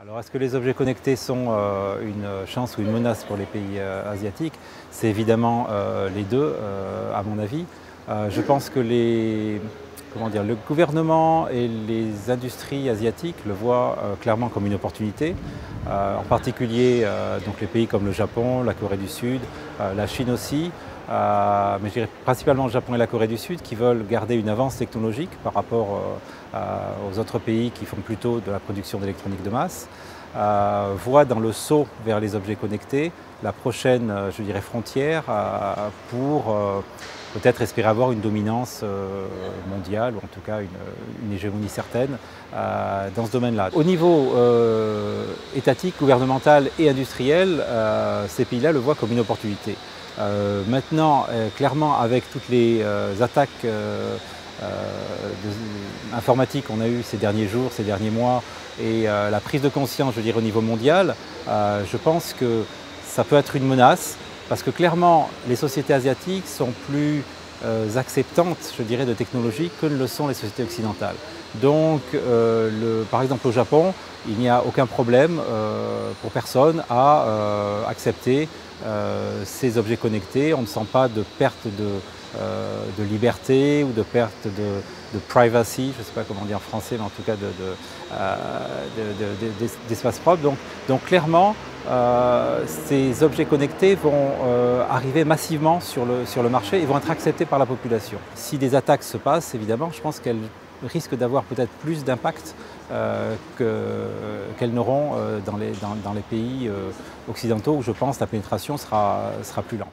Alors, est-ce que les objets connectés sont une chance ou une menace pour les pays asiatiques? C'est évidemment les deux, à mon avis. Je pense que le gouvernement et les industries asiatiques le voient clairement comme une opportunité, en particulier donc les pays comme le Japon, la Corée du Sud, la Chine aussi, mais je dirais principalement le Japon et la Corée du Sud qui veulent garder une avance technologique par rapport aux autres pays qui font plutôt de la production d'électronique de masse, voient dans le saut vers les objets connectés la prochaine, je dirais, frontière pour peut-être espérer avoir une dominance mondiale, ou en tout cas une hégémonie certaine dans ce domaine-là. Au niveau étatique, gouvernemental et industriel, ces pays-là le voient comme une opportunité. Maintenant, clairement, avec toutes les attaques informatiques qu'on a eues ces derniers jours, ces derniers mois, et la prise de conscience, je dirais, au niveau mondial, je pense que ça peut être une menace, parce que clairement, les sociétés asiatiques sont plus acceptantes, je dirais, de technologies que ne le sont les sociétés occidentales. Donc, par exemple au Japon, il n'y a aucun problème pour personne à accepter ces objets connectés. On ne sent pas de perte de liberté ou de perte de privacy, je ne sais pas comment dire en français, mais en tout cas d'espace propre. Donc clairement, ces objets connectés vont arriver massivement sur le marché et vont être acceptés par la population. Si des attaques se passent, évidemment, je pense qu'elles risquent d'avoir peut-être plus d'impact qu'elles n'auront dans les pays occidentaux où je pense que la pénétration sera plus lente.